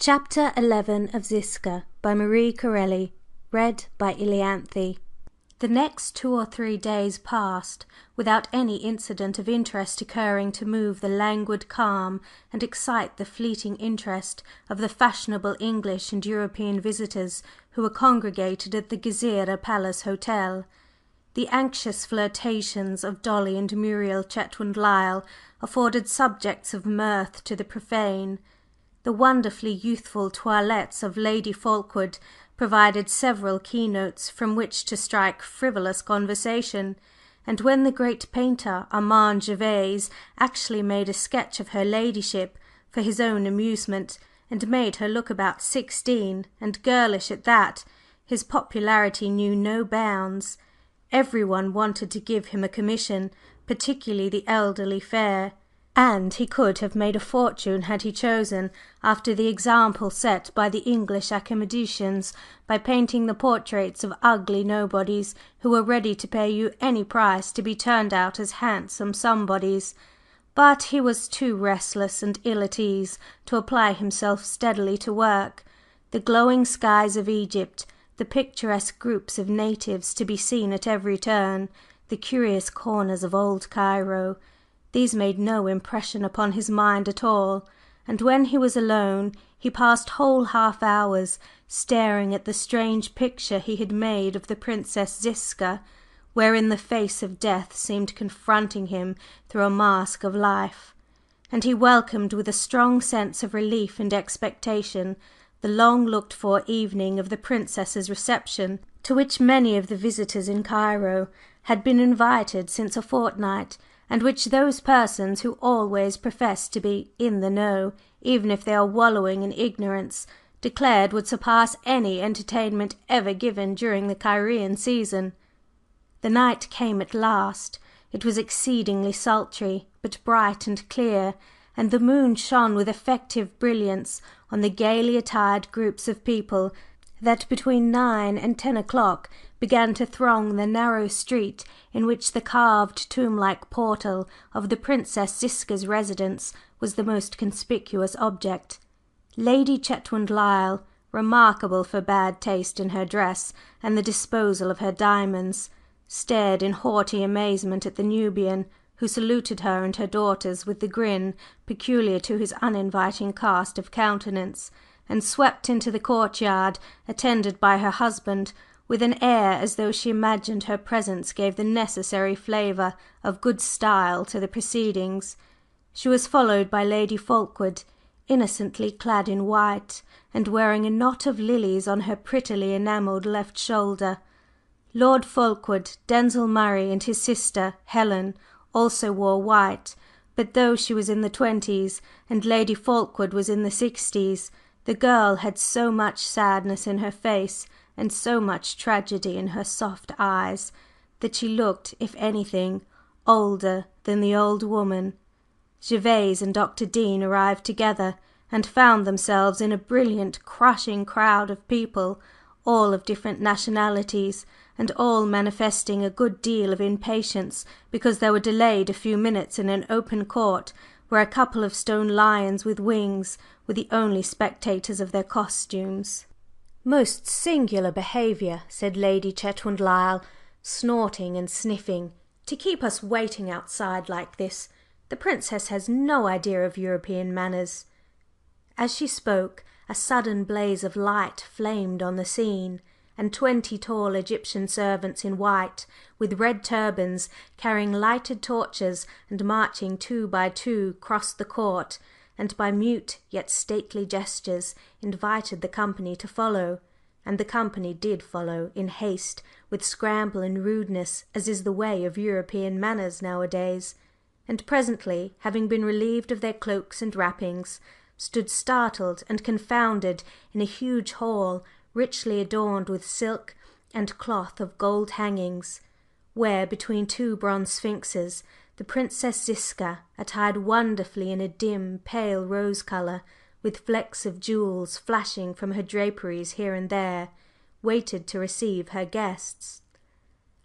Chapter 11 of Ziska by Marie Corelli. Read by Ileanthe. The next 2 or 3 days passed without any incident of interest occurring to move the languid calm and excite the fleeting interest of the fashionable English and European visitors who were congregated at the Gezireh Palace Hotel. The anxious flirtations of Dolly and Muriel Chetwynd Lyle afforded subjects of mirth to the profane. The wonderfully youthful toilettes of Lady Fulkeward provided several keynotes from which to strike frivolous conversation, and when the great painter Armand Gervase actually made a sketch of her ladyship for his own amusement, and made her look about 16, and girlish at that, his popularity knew no bounds. Every one wanted to give him a commission, particularly the elderly fair, and he could have made a fortune had he chosen, after the example set by the English academicians, by painting the portraits of ugly nobodies who were ready to pay you any price to be turned out as handsome somebodies. But he was too restless and ill at ease to apply himself steadily to work. The glowing skies of Egypt, the picturesque groups of natives to be seen at every turn, the curious corners of old Cairo, these made no impression upon his mind at all, and when he was alone he passed whole half hours staring at the strange picture he had made of the Princess Ziska, wherein the face of death seemed confronting him through a mask of life, and he welcomed with a strong sense of relief and expectation the long looked for evening of the Princess's reception, to which many of the visitors in Cairo had been invited since a fortnight, and which those persons who always profess to be "in the know," even if they are wallowing in ignorance, declared would surpass any entertainment ever given during the Cairean season. The night came at last. It was exceedingly sultry, but bright and clear, and the moon shone with effective brilliance on the gaily attired groups of people that between 9 and 10 o'clock began to throng the narrow street in which the carved tomb-like portal of the Princess Ziska's residence was the most conspicuous object. Lady Chetwynd Lyle, remarkable for bad taste in her dress and the disposal of her diamonds, stared in haughty amazement at the Nubian, who saluted her and her daughters with the grin peculiar to his uninviting cast of countenance, and swept into the courtyard, attended by her husband, with an air as though she imagined her presence gave the necessary flavour of good style to the proceedings. She was followed by Lady Fulkeward, innocently clad in white, and wearing a knot of lilies on her prettily enamelled left shoulder. Lord Fulkeward, Denzil Murray, and his sister Helen also wore white, but though she was in the 20s and Lady Fulkeward was in the 60s, the girl had so much sadness in her face and so much tragedy in her soft eyes that she looked, if anything, older than the old woman. Gervase and Dr. Dean arrived together, and found themselves in a brilliant, crushing crowd of people, all of different nationalities, and all manifesting a good deal of impatience because they were delayed a few minutes in an open court where a couple of stone lions with wings were the only spectators of their costumes. "Most singular behaviour," said Lady Chetwynd Lyle, snorting and sniffing, "to keep us waiting outside like this. The Princess has no idea of European manners." As she spoke, a sudden blaze of light flamed on the scene, and 20 tall Egyptian servants in white, with red turbans, carrying lighted torches and marching 2 by 2 crossed the court, and by mute yet stately gestures invited the company to follow. And the company did follow in haste, with scramble and rudeness, as is the way of European manners nowadays, and presently, having been relieved of their cloaks and wrappings, stood startled and confounded in a huge hall richly adorned with silk and cloth of gold hangings, where, between 2 bronze sphinxes, the Princess Ziska, attired wonderfully in a dim, pale rose colour, with flecks of jewels flashing from her draperies here and there, waited to receive her guests.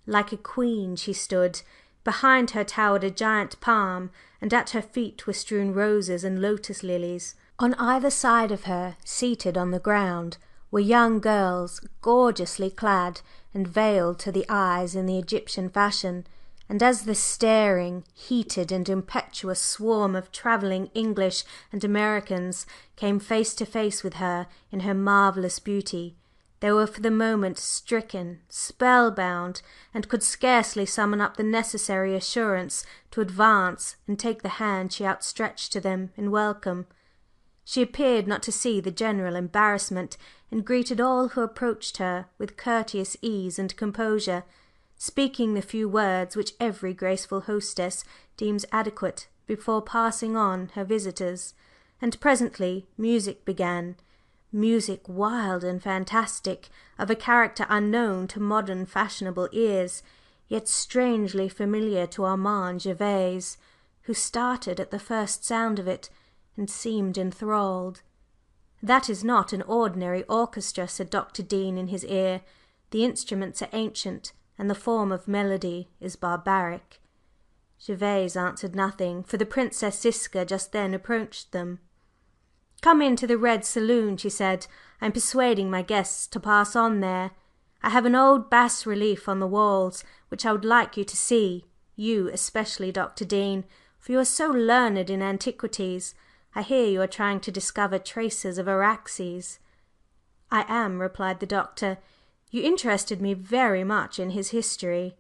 Like a queen she stood. Behind her towered a giant palm, and at her feet were strewn roses and lotus lilies, On either side of her, seated on the ground, were young girls gorgeously clad and veiled to the eyes in the Egyptian fashion, and as the staring, heated and impetuous swarm of travelling English and Americans came face to face with her in her marvellous beauty, they were for the moment stricken, spellbound, and could scarcely summon up the necessary assurance to advance and take the hand she outstretched to them in welcome. She appeared not to see the general embarrassment, and greeted all who approached her with courteous ease and composure, speaking the few words which every graceful hostess deems adequate before passing on her visitors. And presently music began, music wild and fantastic, of a character unknown to modern fashionable ears, yet strangely familiar to Armand Gervase, who started at the first sound of it and seemed enthralled. "That is not an ordinary orchestra," said Dr. Dean in his ear. "The instruments are ancient, and the form of melody is barbaric." Gervase answered nothing, for the Princess Ziska just then approached them. "Come into the Red Saloon," she said. "I am persuading my guests to pass on there. I have an old bas relief on the walls which I would like you to see, you especially, Dr. Dean, for you are so learned in antiquities. I hear you are trying to discover traces of Araxes." "I am," replied the Doctor. "You interested me very much in his history."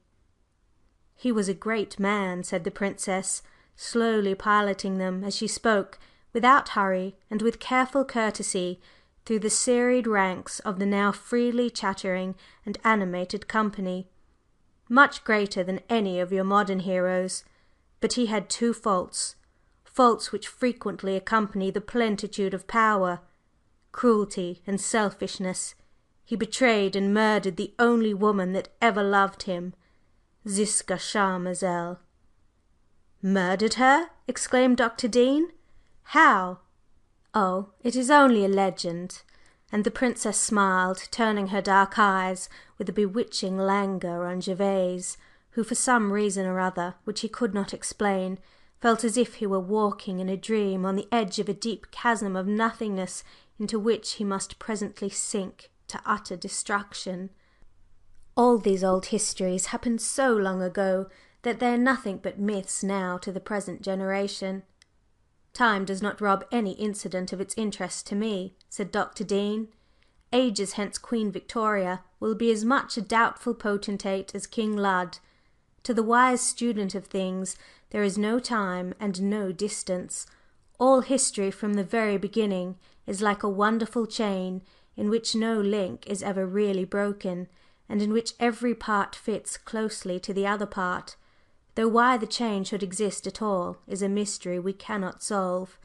"He was a great man," said the Princess, slowly piloting them as she spoke, without hurry and with careful courtesy, through the serried ranks of the now freely chattering and animated company. "Much greater than any of your modern heroes. But he had two faults, faults which frequently accompany the plenitude of power: cruelty and selfishness. He betrayed and murdered the only woman that ever loved him, Ziska Charmazel." "Murdered her!" exclaimed Dr. Dean. "How?" "Oh, it is only a legend." And the Princess smiled, turning her dark eyes with a bewitching languor on Gervase, who, for some reason or other which he could not explain, felt as if he were walking in a dream on the edge of a deep chasm of nothingness into which he must presently sink to utter destruction. All these old histories happened so long ago that they are nothing but myths now to the present generation. "Time does not rob any incident of its interest to me," said Dr. Dean. "Ages hence Queen Victoria will be as much a doubtful potentate as King Lud. To the wise student of things there is no time and no distance. All history from the very beginning is like a wonderful chain in which no link is ever really broken, and in which every part fits closely to the other part, though why the chain should exist at all is a mystery we cannot solve.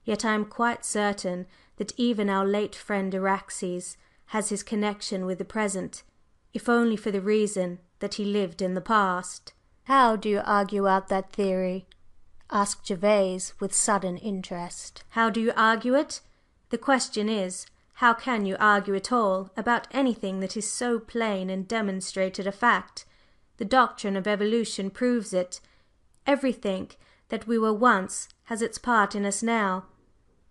Yet I am quite certain that even our late friend Araxes has his connection with the present, if only for the reason that he lived in the past." "How do you argue out that theory?" asked Gervase with sudden interest. "How do you argue it? The question is, how can you argue at all about anything that is so plain and demonstrated a fact? The doctrine of evolution proves it. Everything that we were once has its part in us now.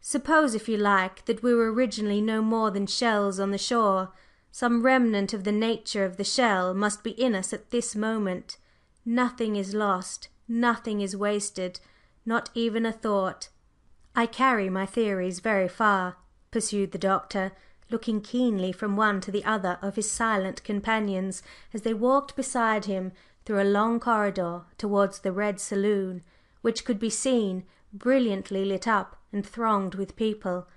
Suppose, if you like, that we were originally no more than shells on the shore, some remnant of the nature of the shell must be in us at this moment. Nothing is lost, nothing is wasted, not even a thought. I carry my theories very far," pursued the Doctor, looking keenly from one to the other of his silent companions as they walked beside him through a long corridor towards the Red Saloon, which could be seen, brilliantly lit up and thronged with people.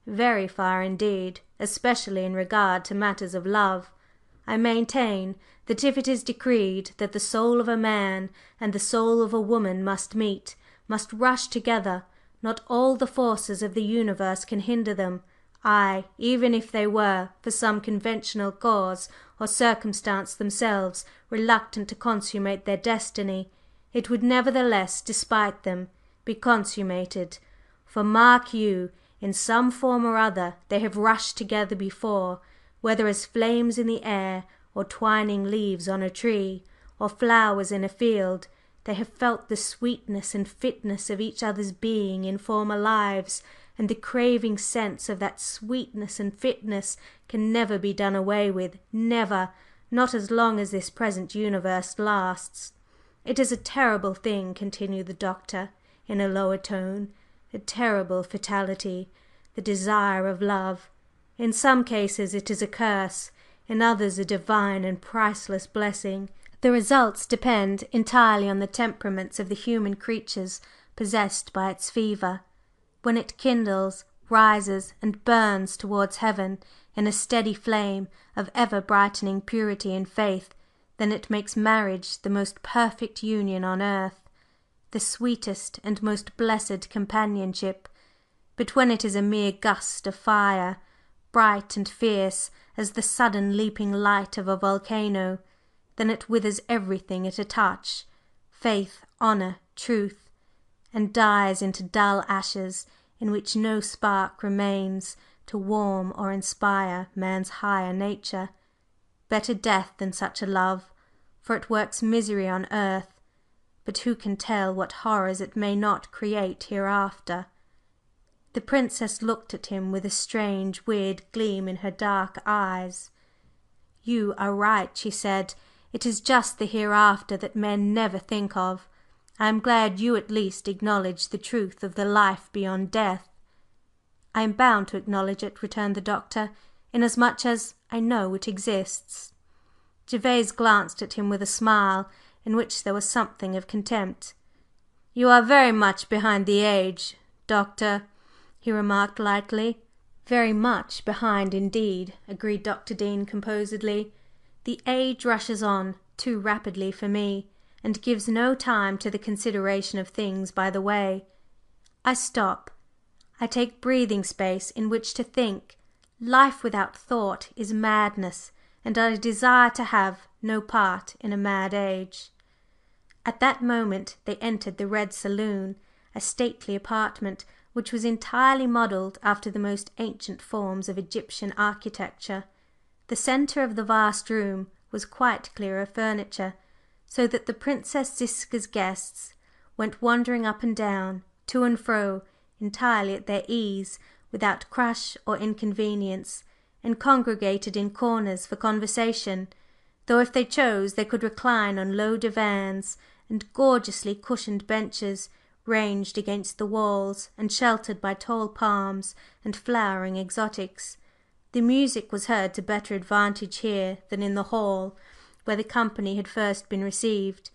"Very far indeed, especially in regard to matters of love. I maintain that if it is decreed that the soul of a man and the soul of a woman must meet, must rush together, not all the forces of the universe can hinder them. Aye, even if they were, for some conventional cause or circumstance themselves, reluctant to consummate their destiny, it would nevertheless, despite them, be consummated. For mark you, in some form or other they have rushed together before, whether as flames in the air, or twining leaves on a tree, or flowers in a field. They have felt the sweetness and fitness of each other's being in former lives, and the craving sense of that sweetness and fitness can never be done away with, never, not as long as this present universe lasts. It is a terrible thing," continued the Doctor in a lower tone, "a terrible fatality, the desire of love. In some cases it is a curse, in others a divine and priceless blessing. The results depend entirely on the temperaments of the human creatures possessed by its fever. When it kindles, rises and burns towards heaven in a steady flame of ever brightening purity and faith, then it makes marriage the most perfect union on earth, the sweetest and most blessed companionship. But when it is a mere gust of fire, bright and fierce as the sudden leaping light of a volcano, then it withers everything at a touch, faith, honor, truth, and dies into dull ashes in which no spark remains to warm or inspire man's higher nature. Better death than such a love, for it works misery on earth, but who can tell what horrors it may not create hereafter?" The Princess looked at him with a strange, weird gleam in her dark eyes. "You are right," she said. "It is just the hereafter that men never think of. I am glad you at least acknowledge the truth of the life beyond death." "I am bound to acknowledge it," returned the Doctor, "inasmuch as I know it exists." Gervase glanced at him with a smile in which there was something of contempt. "You are very much behind the age, Doctor," he remarked lightly. "Very much behind indeed," agreed Dr. Dean composedly. "The age rushes on too rapidly for me, and gives no time to the consideration of things by the way. I stop, I take breathing space in which to think. Life without thought is madness, and I desire to have no part in a mad age." At that moment they entered the Red Saloon, a stately apartment which was entirely modelled after the most ancient forms of Egyptian architecture. The centre of the vast room was quite clear of furniture, so that the Princess Ziska's guests went wandering up and down, to and fro, entirely at their ease, without crush or inconvenience, and congregated in corners for conversation, though if they chose they could recline on low divans and gorgeously cushioned benches ranged against the walls and sheltered by tall palms and flowering exotics. The music was heard to better advantage here than in the hall where the company had first been received,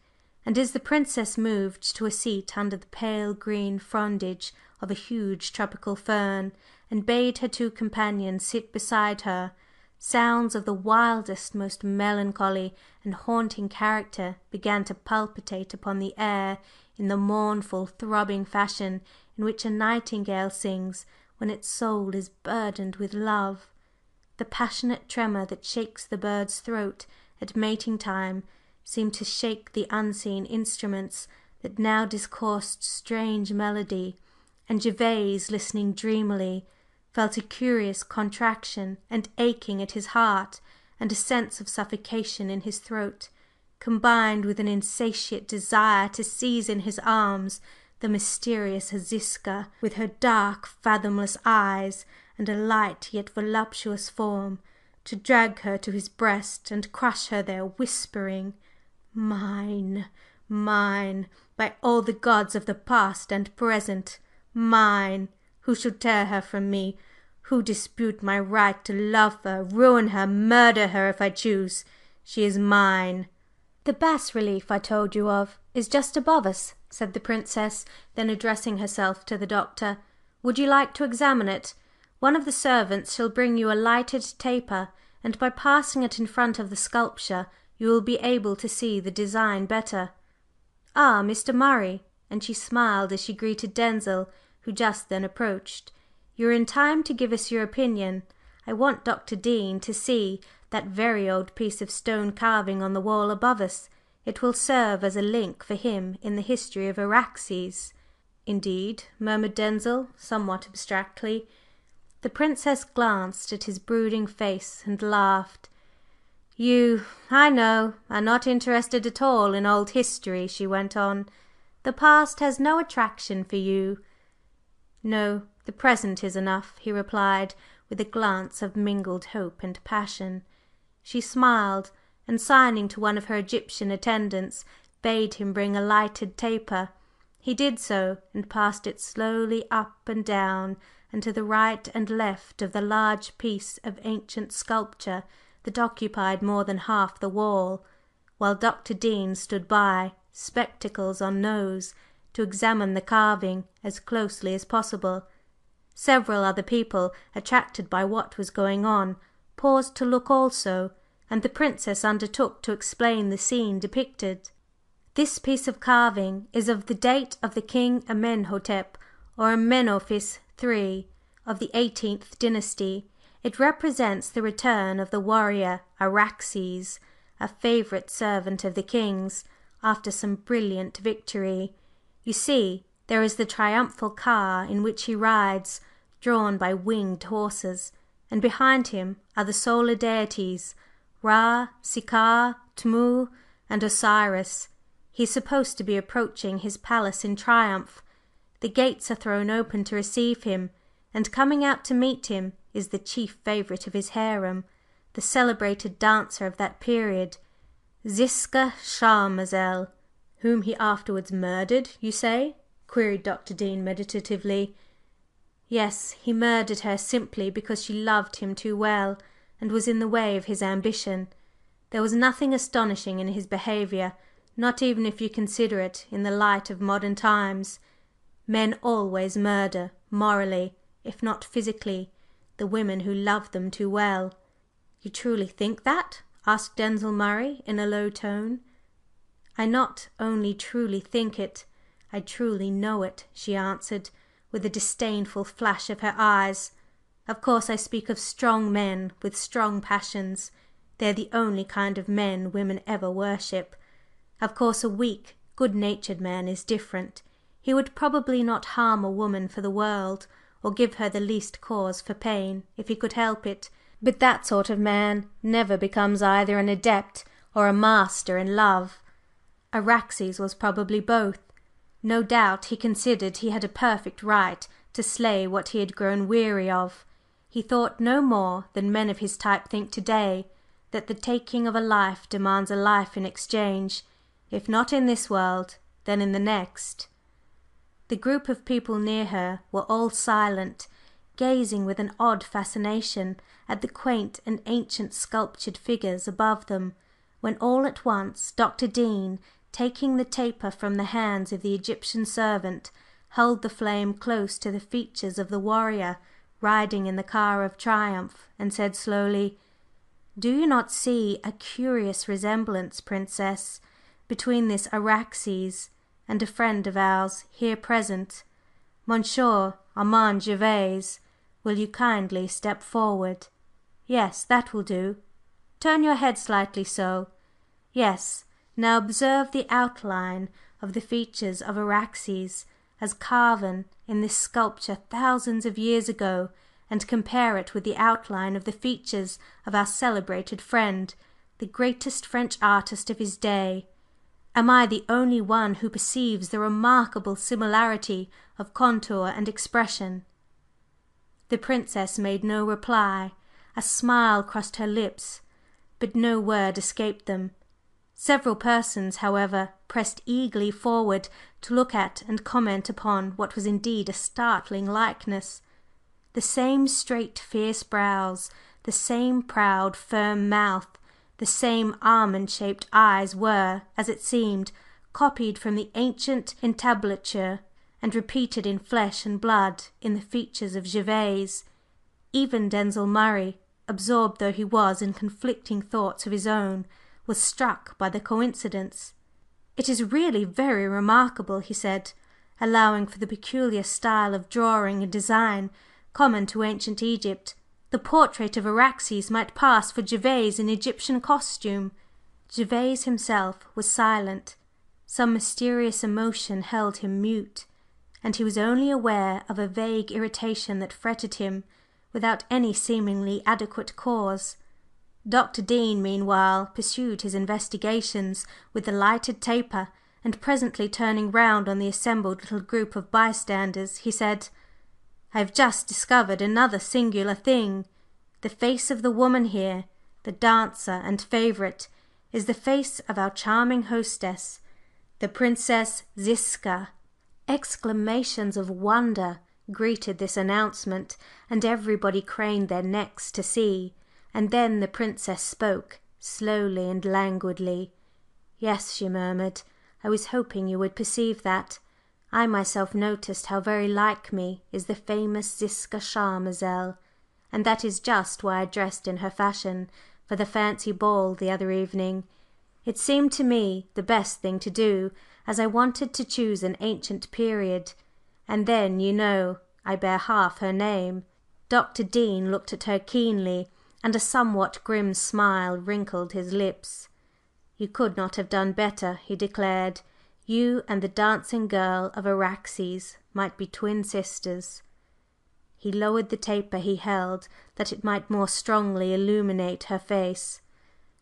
and as the Princess moved to a seat under the pale green frondage of a huge tropical fern, and bade her two companions sit beside her, sounds of the wildest, most melancholy and haunting character began to palpitate upon the air in the mournful, throbbing fashion in which a nightingale sings when its soul is burdened with love. The passionate tremor that shakes the bird's throat at mating time seemed to shake the unseen instruments that now discoursed strange melody, and Gervase, listening dreamily, felt a curious contraction and aching at his heart, and a sense of suffocation in his throat, combined with an insatiate desire to seize in his arms the mysterious Ziska, with her dark, fathomless eyes and a light yet voluptuous form, to drag her to his breast and crush her there, whispering, "Mine, mine, by all the gods of the past and present! Mine! Who should tear her from me? Who dispute my right to love her, ruin her, murder her if I choose? She is mine!" "The bas relief I told you of is just above us," said the Princess, then addressing herself to the Doctor. "Would you like to examine it? One of the servants shall bring you a lighted taper, and by passing it in front of the sculpture you will be able to see the design better. Ah, Mr. Murray!" and she smiled as she greeted Denzil, who just then approached. "You are in time to give us your opinion. I want Dr. Dean to see that very old piece of stone carving on the wall above us. It will serve as a link for him in the history of Araxes." "Indeed?" murmured Denzil, somewhat abstractly. The Princess glanced at his brooding face and laughed. "You, I know, are not interested at all in old history," she went on. "The past has no attraction for you." "No, "The present is enough," he replied, with a glance of mingled hope and passion. She smiled, and signing to one of her Egyptian attendants, bade him bring a lighted taper. He did so, and passed it slowly up and down and to the right and left of the large piece of ancient sculpture that occupied more than half the wall, while Dr. Dean stood by, spectacles on nose, to examine the carving as closely as possible. Several other people, attracted by what was going on, paused to look also, and the Princess undertook to explain the scene depicted. "This piece of carving is of the date of the King Amenhotep, or Amenophis III, of the 18th dynasty. It represents the return of the warrior Araxes, a favorite servant of the King's, after some brilliant victory. You see, there is the triumphal car in which he rides, drawn by winged horses, and behind him are the solar deities Ra, Sikar, Tmu, and Osiris. He is supposed to be approaching his palace in triumph. The gates are thrown open to receive him, and coming out to meet him is the chief favorite of his harem, the celebrated dancer of that period, Ziska Charmazel." "Whom he afterwards murdered, you say?" queried Dr. Dean meditatively. "Yes, he murdered her simply because she loved him too well, and was in the way of his ambition. There was nothing astonishing in his behavior, not even if you consider it in the light of modern times. Men always murder, morally, if not physically, the women who love them too well." "You truly think that?" asked Denzil Murray in a low tone. "I not only truly think it, I truly know it," she answered, with a disdainful flash of her eyes. "Of course I speak of strong men with strong passions. They are the only kind of men women ever worship. Of course a weak, good-natured man is different. He would probably not harm a woman for the world, or give her the least cause for pain, if he could help it. But that sort of man never becomes either an adept or a master in love. Araxes was probably both. No doubt he considered he had a perfect right to slay what he had grown weary of. He thought no more than men of his type think to day, that the taking of a life demands a life in exchange, if not in this world, then in the next." The group of people near her were all silent, gazing with an odd fascination at the quaint and ancient sculptured figures above them, when all at once Dr. Dean, taking the taper from the hands of the Egyptian servant, held the flame close to the features of the warrior riding in the car of triumph, and said slowly: "Do you not see a curious resemblance, Princess, between this Araxes and a friend of ours here present, Monsieur Armand Gervase? Will you kindly step forward? Yes, that will do. Turn your head slightly so. Yes. Now observe the outline of the features of Araxes as carven in this sculpture thousands of years ago, and compare it with the outline of the features of our celebrated friend, the greatest French artist of his day. Am I the only one who perceives the remarkable similarity of contour and expression?" The Princess made no reply. A smile crossed her lips, but no word escaped them. Several persons, however, pressed eagerly forward to look at and comment upon what was indeed a startling likeness. The same straight, fierce brows, the same proud, firm mouth, the same almond-shaped eyes were, as it seemed, copied from the ancient entablature and repeated in flesh and blood in the features of Gervase. Even Denzil Murray, absorbed though he was in conflicting thoughts of his own, was struck by the coincidence. "It is really very remarkable," he said, allowing for the peculiar style of drawing and design common to ancient Egypt. "The portrait of Araxes might pass for Gervase in Egyptian costume." Gervase himself was silent. Some mysterious emotion held him mute, and he was only aware of a vague irritation that fretted him without any seemingly adequate cause. Dr. Dean, meanwhile, pursued his investigations with the lighted taper, and presently turning round on the assembled little group of bystanders, he said: I have just discovered another singular thing. The face of the woman here, the dancer and favourite, is the face of our charming hostess, the Princess Ziska." Exclamations of wonder greeted this announcement, and everybody craned their necks to see. And then the Princess spoke, slowly and languidly. "Yes," she murmured, "I was hoping you would perceive that. I myself noticed how very like me is the famous Ziska Charmazel, and that is just why I dressed in her fashion for the fancy ball the other evening. It seemed to me the best thing to do, as I wanted to choose an ancient period. And then, you know, I bear half her name." Dr. Dean looked at her keenly, and a somewhat grim smile wrinkled his lips. "You could not have done better," he declared. "You and the dancing girl of Araxes might be twin sisters." He lowered the taper he held that it might more strongly illuminate her face,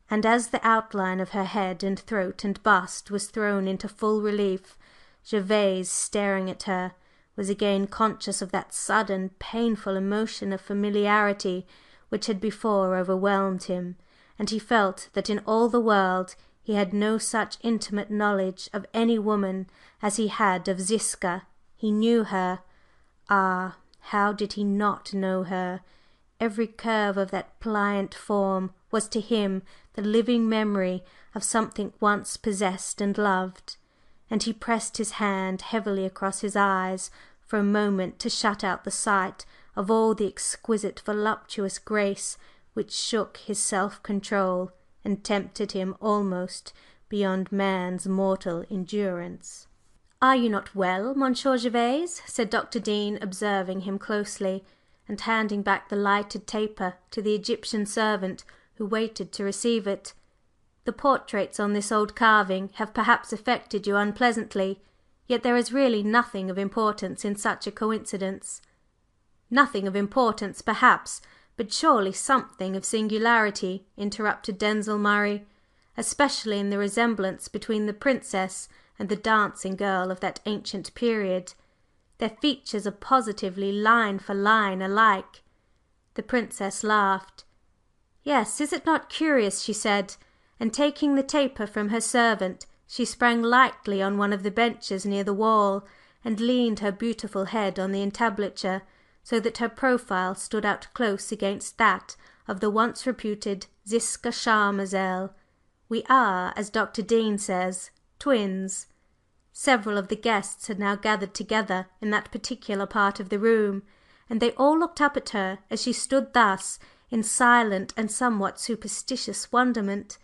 and as the outline of her head and throat and bust was thrown into full relief, Gervase, staring at her, was again conscious of that sudden, painful emotion of familiarity which had before overwhelmed him, and he felt that in all the world he had no such intimate knowledge of any woman as he had of Ziska. He knew her. Ah, how did he not know her? Every curve of that pliant form was to him the living memory of something once possessed and loved, and he pressed his hand heavily across his eyes for a moment to shut out the sight of all the exquisite voluptuous grace which shook his self-control and tempted him almost beyond man's mortal endurance. "Are you not well, Monsieur Gervase?" said Dr. Dean, observing him closely, and handing back the lighted taper to the Egyptian servant who waited to receive it. "The portraits on this old carving have perhaps affected you unpleasantly, yet there is really nothing of importance in such a coincidence." "Nothing of importance, perhaps, but surely something of singularity," interrupted Denzil Murray, "especially in the resemblance between the Princess and the dancing girl of that ancient period. Their features are positively line for line alike." The Princess laughed. "Yes, is it not curious?" she said, and taking the taper from her servant, she sprang lightly on one of the benches near the wall, and leaned her beautiful head on the entablature, so that her profile stood out close against that of the once reputed Ziska Charmazel. "We are, as Dr. Dean says, twins." Several of the guests had now gathered together in that particular part of the room, and they all looked up at her as she stood thus in silent and somewhat superstitious wonderment.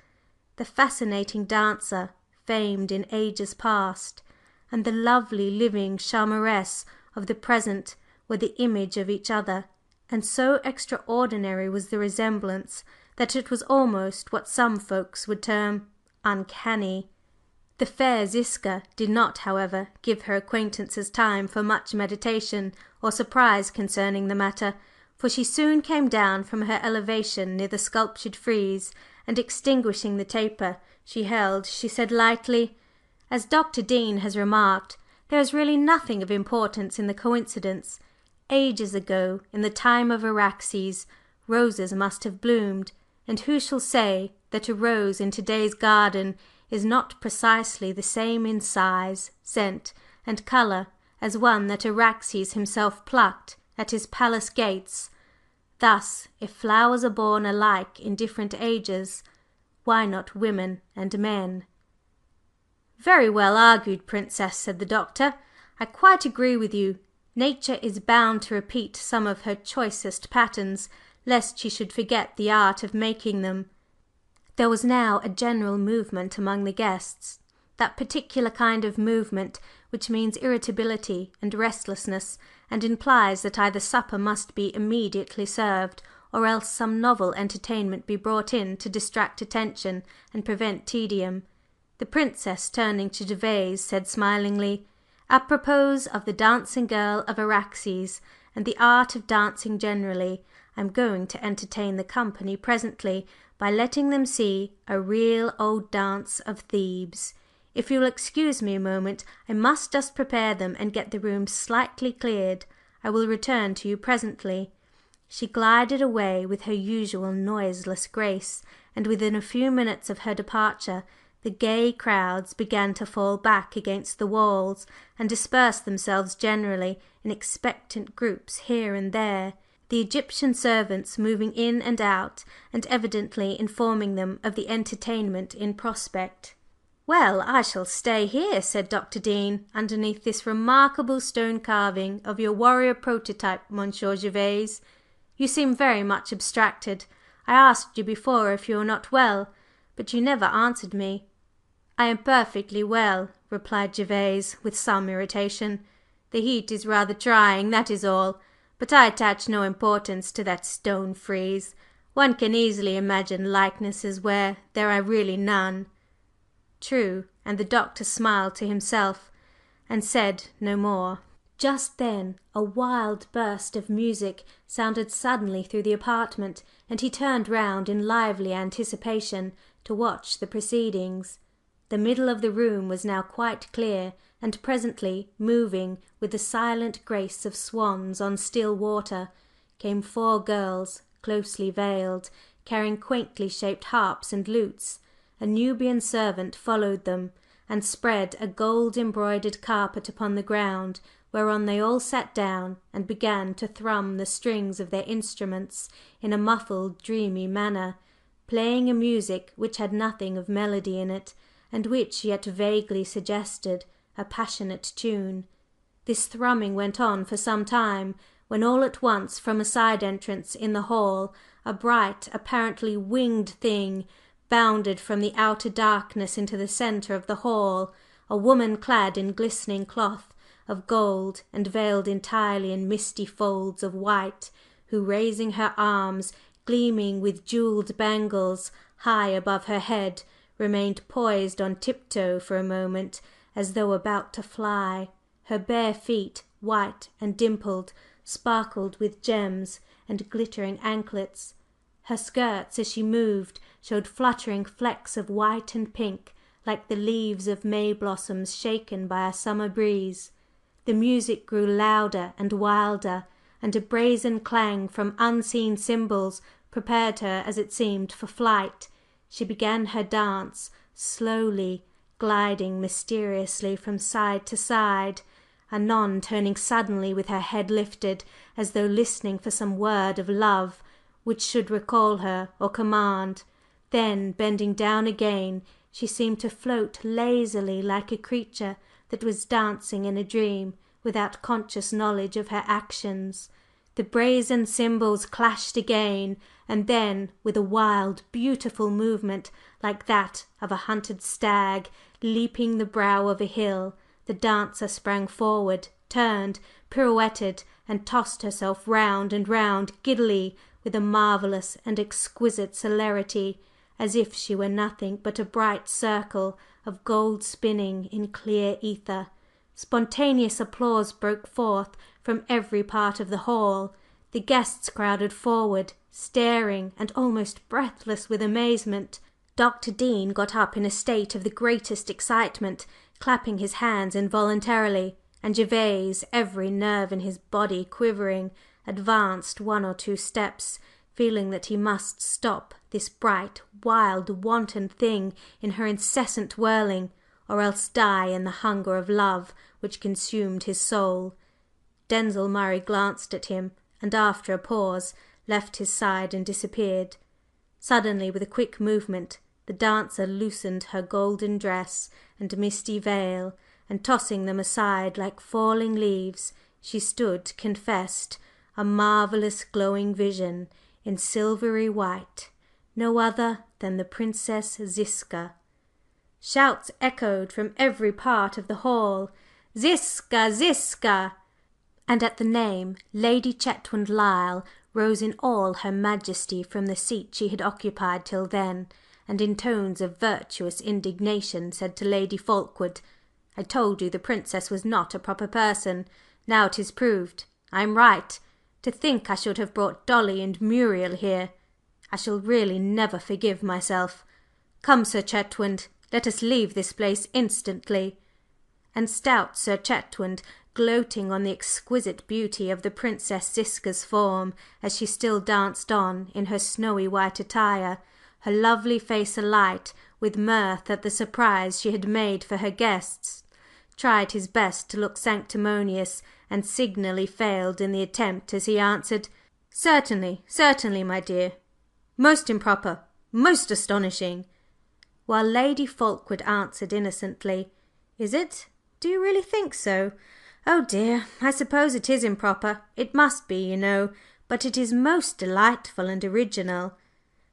The fascinating dancer, famed in ages past, and the lovely living charmeresse of the present were the image of each other, and so extraordinary was the resemblance that it was almost what some folks would term uncanny. The fair Ziska did not, however, give her acquaintances time for much meditation or surprise concerning the matter, for she soon came down from her elevation near the sculptured frieze, and extinguishing the taper she held, she said lightly: "As Dr. Dean has remarked, there is really nothing of importance in the coincidence. Ages ago, in the time of Araxes, roses must have bloomed, and who shall say that a rose in today's garden is not precisely the same in size, scent and colour as one that Araxes himself plucked at his palace gates? Thus, if flowers are born alike in different ages, why not women and men?" "Very well argued, Princess," said the Doctor. "I quite agree with you. Nature is bound to repeat some of her choicest patterns, lest she should forget the art of making them." There was now a general movement among the guests, that particular kind of movement which means irritability and restlessness, and implies that either supper must be immediately served, or else some novel entertainment be brought in to distract attention and prevent tedium. The Princess, turning to Gervase, said smilingly: "Apropos of the dancing girl of Araxes and the art of dancing generally, I am going to entertain the company presently by letting them see a real old dance of Thebes. If you will excuse me a moment, I must just prepare them and get the room slightly cleared. I will return to you presently." She glided away with her usual noiseless grace, and within a few minutes of her departure the gay crowds began to fall back against the walls and disperse themselves generally in expectant groups here and there, the Egyptian servants moving in and out, and evidently informing them of the entertainment in prospect. "Well, I shall stay here," said Dr. Dean, "underneath this remarkable stone carving of your warrior prototype, Monsieur Gervase. You seem very much abstracted. I asked you before if you were not well, but you never answered me." "I am perfectly well," replied Gervase, with some irritation. "The heat is rather trying, that is all. But I attach no importance to that stone frieze. One can easily imagine likenesses where there are really none." "True," and the Doctor smiled to himself and said no more. Just then a wild burst of music sounded suddenly through the apartment, and he turned round in lively anticipation to watch the proceedings. The middle of the room was now quite clear, and presently, moving with the silent grace of swans on still water, came four girls, closely veiled, carrying quaintly shaped harps and lutes. A Nubian servant followed them, and spread a gold-embroidered carpet upon the ground, whereon they all sat down and began to thrum the strings of their instruments in a muffled, dreamy manner, playing a music which had nothing of melody in it, and which yet vaguely suggested a passionate tune. This thrumming went on for some time, when all at once from a side entrance in the hall a bright, apparently winged thing bounded from the outer darkness into the centre of the hall, a woman clad in glistening cloth of gold and veiled entirely in misty folds of white, who, raising her arms, gleaming with jewelled bangles, high above her head, remained poised on tiptoe for a moment, as though about to fly. Her bare feet, white and dimpled, sparkled with gems and glittering anklets. Her skirts, as she moved, showed fluttering flecks of white and pink, like the leaves of May blossoms shaken by a summer breeze. The music grew louder and wilder, and a brazen clang from unseen cymbals prepared her, as it seemed, for flight. She began her dance, slowly, gliding mysteriously from side to side, anon turning suddenly with her head lifted, as though listening for some word of love which should recall her or command. Then, bending down again, she seemed to float lazily like a creature that was dancing in a dream, without conscious knowledge of her actions. The brazen cymbals clashed again, and then, with a wild, beautiful movement like that of a hunted stag leaping the brow of a hill, the dancer sprang forward, turned, pirouetted, and tossed herself round and round giddily with a marvellous and exquisite celerity, as if she were nothing but a bright circle of gold spinning in clear ether. Spontaneous applause broke forth from every part of the hall. The guests crowded forward, staring and almost breathless with amazement. Dr. Dean got up in a state of the greatest excitement, clapping his hands involuntarily, and Gervase, every nerve in his body quivering, advanced one or two steps, feeling that he must stop this bright, wild, wanton thing in her incessant whirling, or else die in the hunger of love which consumed his soul. Denzil Murray glanced at him, and after a pause left his side and disappeared. Suddenly, with a quick movement, the dancer loosened her golden dress and misty veil, and tossing them aside like falling leaves, she stood confessed, a marvellous glowing vision in silvery white, no other than the Princess Ziska. Shouts echoed from every part of the hall. "Ziska! Ziska!" And at the name Lady Chetwynd Lyle rose in all her majesty from the seat she had occupied till then, and in tones of virtuous indignation said to Lady Fulkeward: "I told you the Princess was not a proper person. Now it is proved. I am right. To think I should have brought Dolly and Muriel here! I shall really never forgive myself. Come, Sir Chetwynd, let us leave this place instantly." And stout Sir Chetwynd gloating on the exquisite beauty of the Princess Ziska's form as she still danced on in her snowy white attire, her lovely face alight with mirth at the surprise she had made for her guests, tried his best to look sanctimonious, and signally failed in the attempt as he answered: "Certainly, certainly, my dear. Most improper, most astonishing!" While Lady Fulkeward answered innocently: "Is it? Do you really think so? Oh dear, I suppose it is improper. It must be, you know, but it is most delightful and original."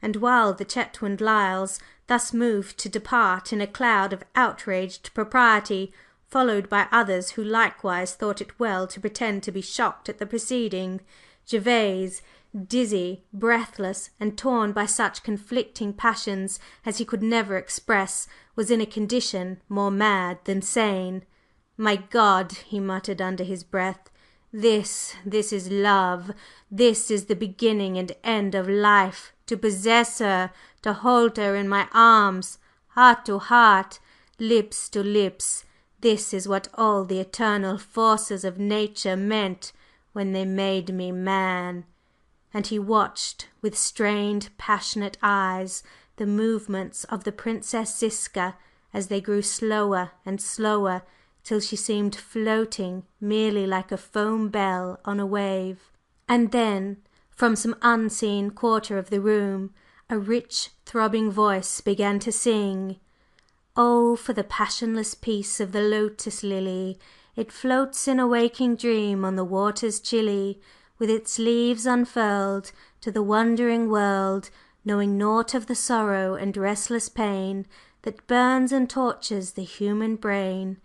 And while the Chetwynd Lyles thus moved to depart in a cloud of outraged propriety, followed by others who likewise thought it well to pretend to be shocked at the proceeding, Gervase, dizzy, breathless, and torn by such conflicting passions as he could never express, was in a condition more mad than sane. "My God!" he muttered under his breath, "this is love! This is the beginning and end of life! To possess her, to hold her in my arms, heart to heart, lips to lips, this is what all the eternal forces of nature meant when they made me man!" And he watched with strained, passionate eyes the movements of the Princess Ziska as they grew slower and slower, till she seemed floating merely like a foam bell on a wave. And then, from some unseen quarter of the room, a rich, throbbing voice began to sing: "Oh, for the passionless peace of the lotus lily! It floats in a waking dream on the waters chilly, with its leaves unfurled to the wondering world, knowing naught of the sorrow and restless pain that burns and tortures the human brain.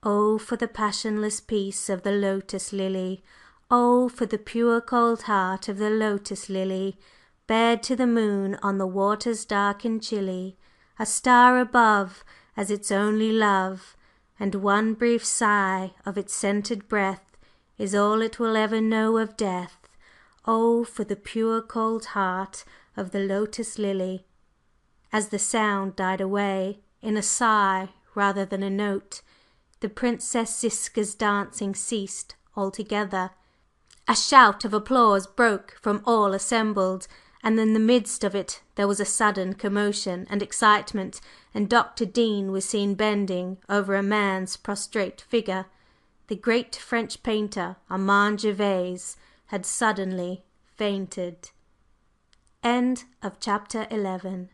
Oh, for the passionless peace of the lotus lily! Oh, for the pure cold heart of the lotus lily, bared to the moon on the waters dark and chilly, a star above as its only love, and one brief sigh of its scented breath is all it will ever know of death. Oh, for the pure cold heart of the lotus lily!" As the sound died away in a sigh rather than a note, the Princess Ziska's dancing ceased altogether. A shout of applause broke from all assembled, and in the midst of it there was a sudden commotion and excitement, and Dr. Dean was seen bending over a man's prostrate figure. The great French painter, Armand Gervase, had suddenly fainted. End of chapter 11.